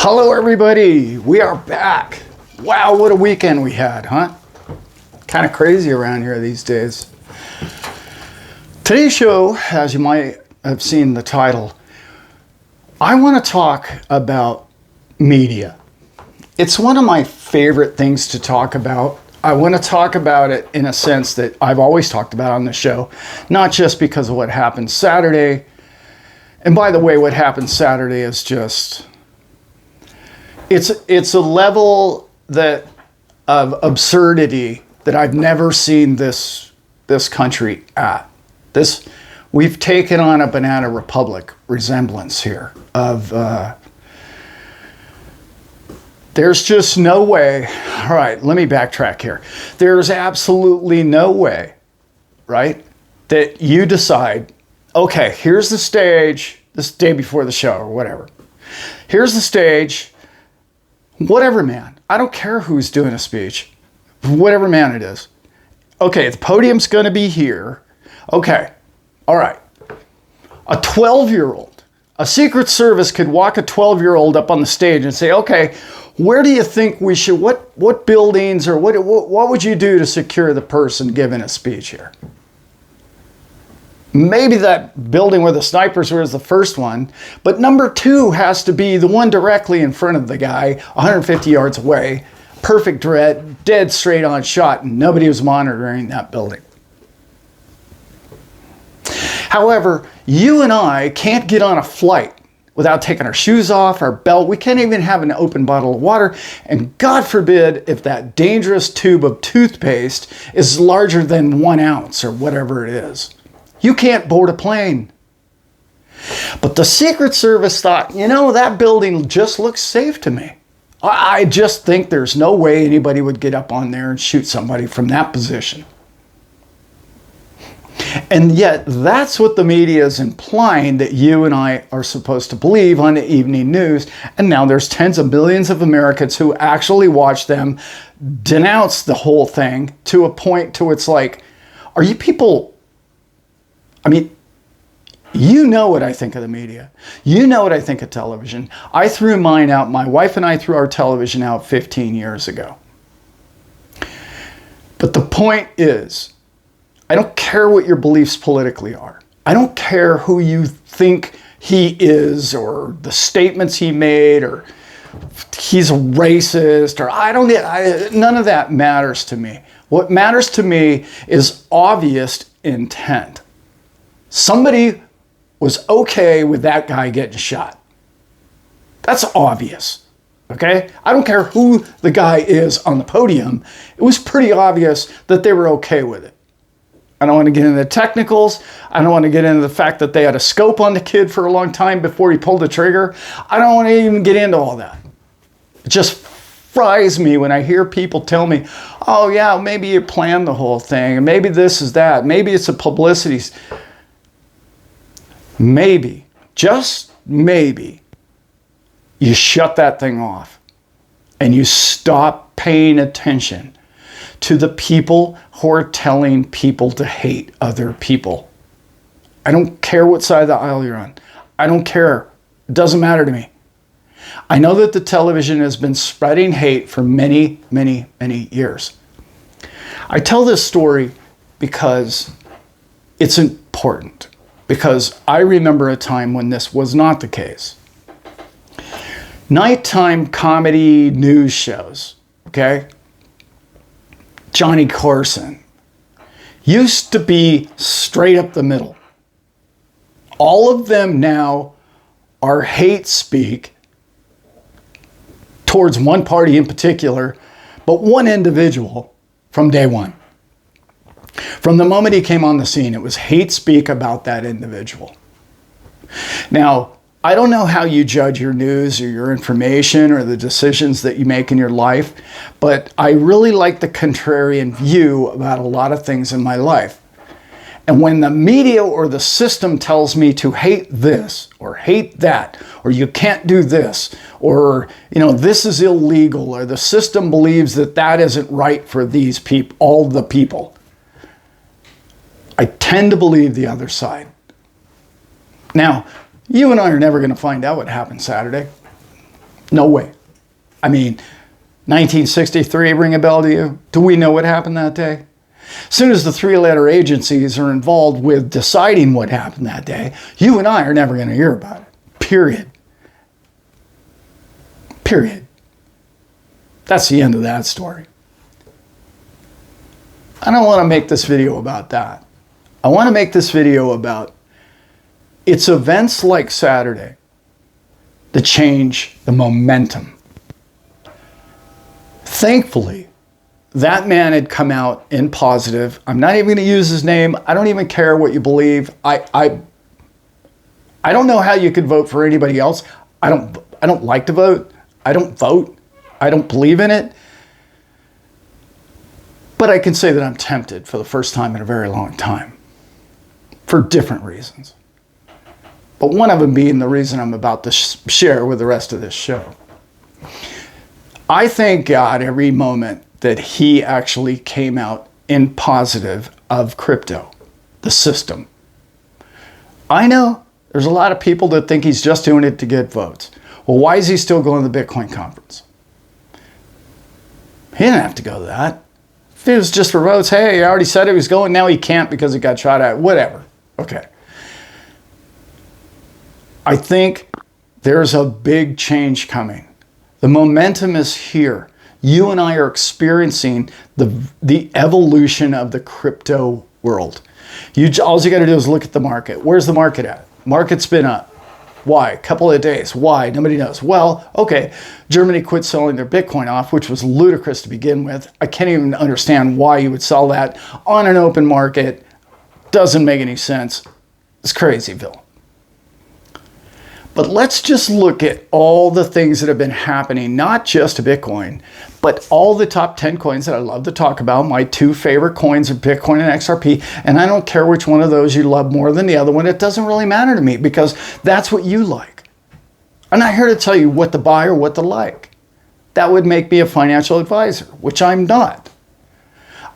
Hello everybody, we are back. Wow, what a weekend we had, huh? Kind of crazy around here these days. Today's show, as you might have seen the title, I want to talk about media. It's one of my favorite things to talk about. I want to talk about it in a sense that I've always talked about on the show, not just because of what happened Saturday. And by the way, what happened Saturday is just, it's a level of absurdity that I've never seen this country at. We've taken on a banana republic resemblance here of there's just no way. All right, let me backtrack here. There's absolutely no way, right, that you decide, okay, here's the stage, this day before the show or whatever. Here's the stage, whatever man. I don't care who's doing a speech, whatever man it is. Okay, the podium's going to be here. Okay, all right. A 12-year-old, a Secret Service could walk a 12-year-old up on the stage and say, okay, where do you think we should, what buildings or what would you do to secure the person giving a speech here? Maybe that building where the snipers were is the first one, but number 2 has to be the one directly in front of the guy, 150 yards away, perfect dead straight on shot, and nobody was monitoring that building. However, you and I can't get on a flight without taking our shoes off, our belt. We can't even have an open bottle of water. And God forbid if that dangerous tube of toothpaste is larger than 1 ounce or whatever it is. You can't board a plane. But the Secret Service thought, you know, that building just looks safe to me. I just think there's no way anybody would get up on there and shoot somebody from that position. And yet that's what the media is implying that you and I are supposed to believe on the evening news. And now there's tens of millions of Americans who actually watch them denounce the whole thing to a point to it's like, are you people, I mean, you know what I think of the media. You know what I think of television. I threw mine out. My wife and I threw our television out 15 years ago. But the point is, I don't care what your beliefs politically are. I don't care who you think he is or the statements he made or he's a racist or none of that matters to me. What matters to me is obvious intent. Somebody was okay with that guy getting shot. That's obvious, okay? I don't care who the guy is on the podium. It was pretty obvious that they were okay with it. I don't want to get into the technicals. I don't want to get into the fact that they had a scope on the kid for a long time before he pulled the trigger. I don't want to even get into all that. It just fries me when I hear people tell me, oh yeah, maybe you planned the whole thing, and maybe this is that, maybe it's a publicity. Maybe, just maybe, you shut that thing off and you stop paying attention to the people who are telling people to hate other people. I don't care what side of the aisle you're on. I don't care. It doesn't matter to me. I know that the television has been spreading hate for many, many, many years. I tell this story because it's important. Because I remember a time when this was not the case. Nighttime comedy news shows, okay? Johnny Carson used to be straight up the middle. All of them now are hate speak towards one party in particular, but one individual from day one. From the moment he came on the scene, it was hate speak about that individual. Now, I don't know how you judge your news or your information or the decisions that you make in your life, but I really like the contrarian view about a lot of things in my life. And when the media or the system tells me to hate this or hate that, or you can't do this, or, you know, this is illegal, or the system believes that that isn't right for these people, all the people, I tend to believe the other side. Now, you and I are never going to find out what happened Saturday. No way. I mean, 1963, ring a bell to you? Do we know what happened that day? As soon as the three-letter agencies are involved with deciding what happened that day, you and I are never going to hear about it. Period. Period. That's the end of that story. I don't want to make this video about that. I want to make this video about it's events like Saturday that change the momentum. Thankfully, that man had come out in positive. I'm not even going to use his name. I don't even care what you believe. I don't know how you could vote for anybody else. I don't like to vote. I don't vote. I don't believe in it. But I can say that I'm tempted for the first time in a very long time for different reasons. But one of them being the reason I'm about to share with the rest of this show. I thank God every moment that he actually came out in positive of crypto, the system. I know there's a lot of people that think he's just doing it to get votes. Well, why is he still going to the Bitcoin conference? He didn't have to go to that. If it was just for votes, hey, I already said he was going, now he can't because it got shot at, whatever. Okay. I think there's a big change coming. The momentum is here. You and I are experiencing the evolution of the crypto world. All you got to do is look at the market. Where's the market at? Market's been up. Why? A couple of days. Why? Nobody knows. Well, okay, Germany quit selling their Bitcoin off, which was ludicrous to begin with. I can't even understand why you would sell that on an open market. Doesn't make any sense. It's crazyville. But let's just look at all the things that have been happening, not just to Bitcoin, but all the top 10 coins that I love to talk about. My two favorite coins are Bitcoin and XRP, and I don't care which one of those you love more than the other one. It doesn't really matter to me because that's what you like. I'm not here to tell you what to buy or what to like. That would make me a financial advisor, which I'm not.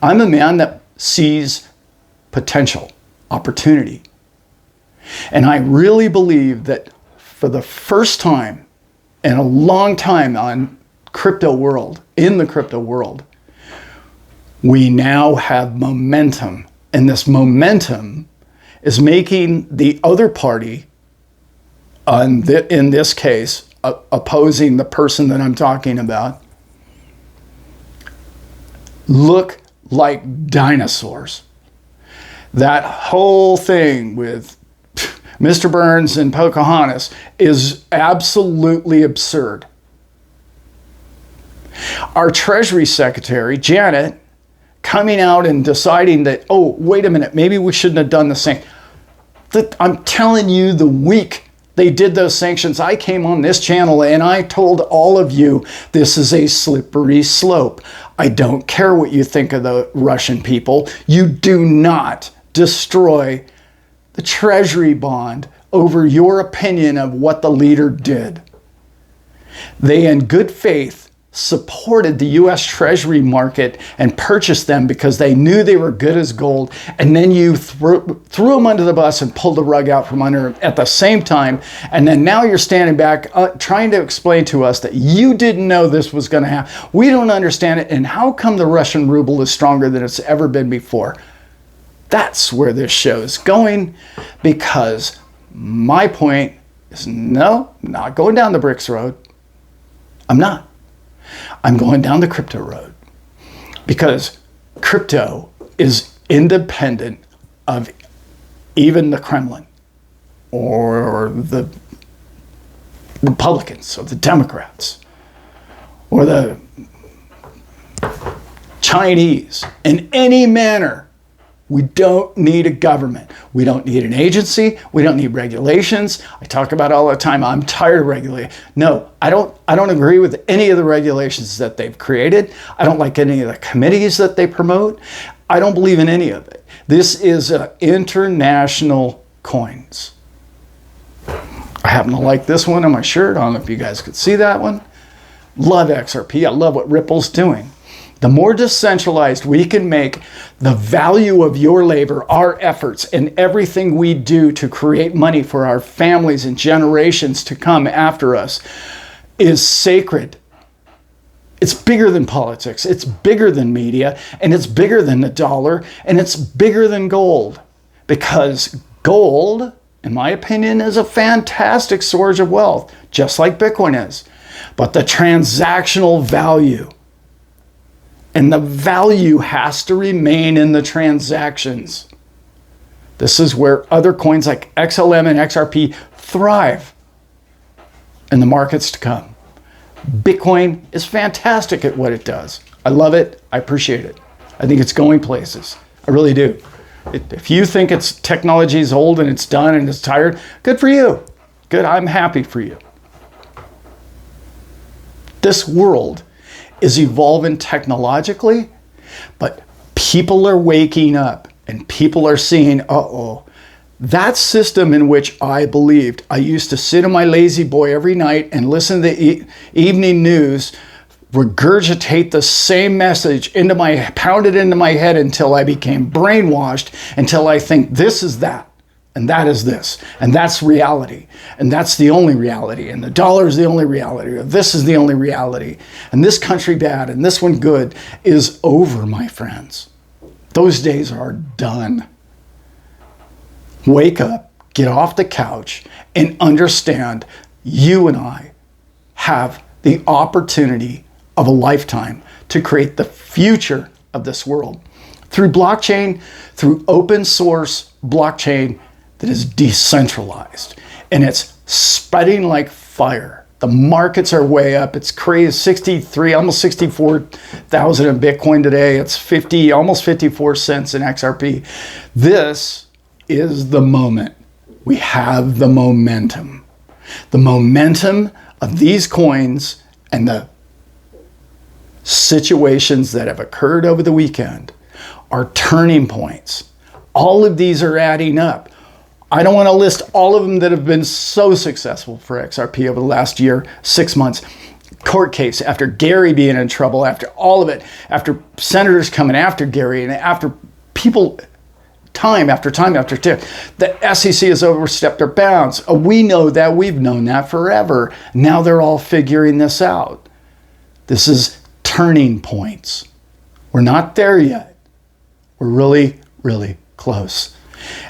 I'm a man that sees potential, opportunity. And I really believe that for the first time in a long time in the crypto world, we now have momentum. And this momentum is making the other party, in this case, opposing the person that I'm talking about, look like dinosaurs. That whole thing with Mr. Burns and Pocahontas is absolutely absurd. Our Treasury Secretary, Janet, coming out and deciding that, oh, wait a minute, maybe we shouldn't have done the same. I'm telling you, the week they did those sanctions, I came on this channel and I told all of you, this is a slippery slope. I don't care what you think of the Russian people. You do not destroy the treasury bond over your opinion of what the leader did. They, in good faith, supported the U.S. Treasury market and purchased them because they knew they were good as gold, and then you threw them under the bus and pulled the rug out from under them at the same time, and then now you're standing back trying to explain to us that you didn't know this was going to happen. We don't understand it, and how come the Russian ruble is stronger than it's ever been before? That's where this show is going, because my point is no, not going down the BRICS road. I'm not. I'm going down the crypto road, because crypto is independent of even the Kremlin or the Republicans or the Democrats or the Chinese in any manner. We don't need a government. We don't need an agency. We don't need regulations. I talk about it all the time. I'm tired of regulating. No, I don't agree with any of the regulations that they've created. I don't like any of the committees that they promote. I don't believe in any of it. This is international coins. I happen to like this one on my shirt. I don't know if you guys could see that one. Love XRP. I love what Ripple's doing. The more decentralized we can make the value of your labor, our efforts, and everything we do to create money for our families and generations to come after us, is sacred. It's bigger than politics. It's bigger than media, and it's bigger than the dollar, and it's bigger than gold. Because gold, in my opinion, is a fantastic source of wealth, just like Bitcoin is. But the transactional value, and the value has to remain in the transactions. This is where other coins like XLM and XRP thrive in the markets to come. Bitcoin is fantastic at what it does. I love it. I appreciate it. I think it's going places. I really do. If you think its technology is old and it's done and it's tired, good for you. Good. I'm happy for you. This world is evolving technologically, but people are waking up and people are seeing, uh-oh, that system in which I believed. I used to sit in my lazy boy every night and listen to the evening news, regurgitate the same message pound it into my head until I became brainwashed, until I think this is that, and that is this, and that's reality, and that's the only reality, and the dollar is the only reality, or this is the only reality, and this country bad, and this one good, is over, my friends. Those days are done. Wake up, get off the couch, and understand you and I have the opportunity of a lifetime to create the future of this world through blockchain, through open source blockchain that is decentralized. And it's spreading like fire. The markets are way up. It's crazy. 63, almost 64,000 in Bitcoin today. It's almost 54 cents in XRP. This is the moment. We have the momentum. The momentum of these coins and the situations that have occurred over the weekend are turning points. All of these are adding up. I don't want to list all of them that have been so successful for XRP over the last year, 6 months. Court case after Gary being in trouble, after all of it, after senators coming after Gary, and after people time after time after time. The SEC has overstepped their bounds. We know that. We've known that forever. Now they're all figuring this out. This is turning points. We're not there yet. We're really, really close.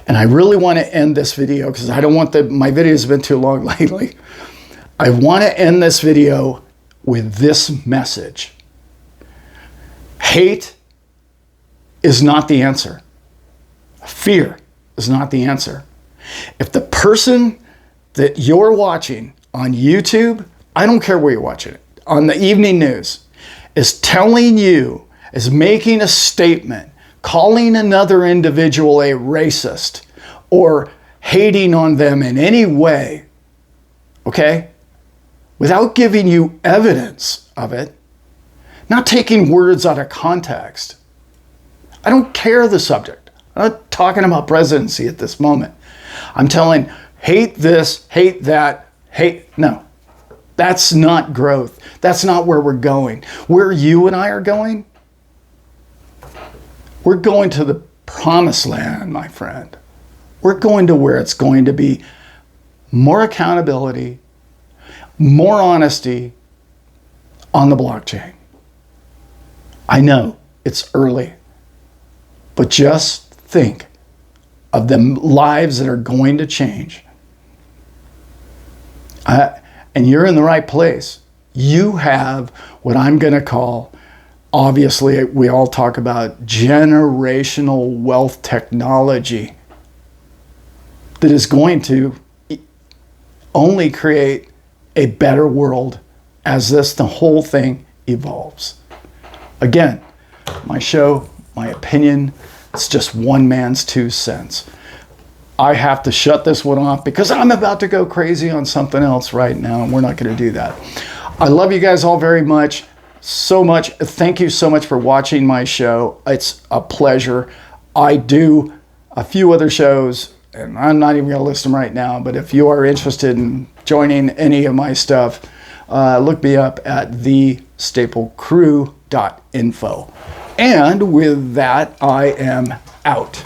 And I really want to end this video because I don't want my videos have been too long lately. I want to end this video with this message. Hate is not the answer. Fear is not the answer. If the person that you're watching on YouTube, I don't care where you're watching it, on the evening news, is telling you, is making a statement, calling another individual a racist or hating on them in any way, okay, without giving you evidence of it, not taking words out of context. I don't care the subject. I'm not talking about presidency at this moment. I'm telling, hate this, hate that, hate, no. That's not growth. That's not where we're going. Where you and I are going, we're going to the promised land, my friend. We're going to where it's going to be more accountability, more honesty on the blockchain. I know it's early, but just think of the lives that are going to change. And you're in the right place. You have what I'm going to call, obviously, we all talk about generational wealth technology that is going to only create a better world as the whole thing evolves. Again, my show, my opinion, it's just one man's 2 cents. I have to shut this one off because I'm about to go crazy on something else right now, and we're not going to do that. I love you guys all very much, so much. Thank you so much for watching my show. It's a pleasure. I do a few other shows, and I'm not even going to list them right now, but if you are interested in joining any of my stuff, look me up at thestaplecrew.info. And with that, I am out.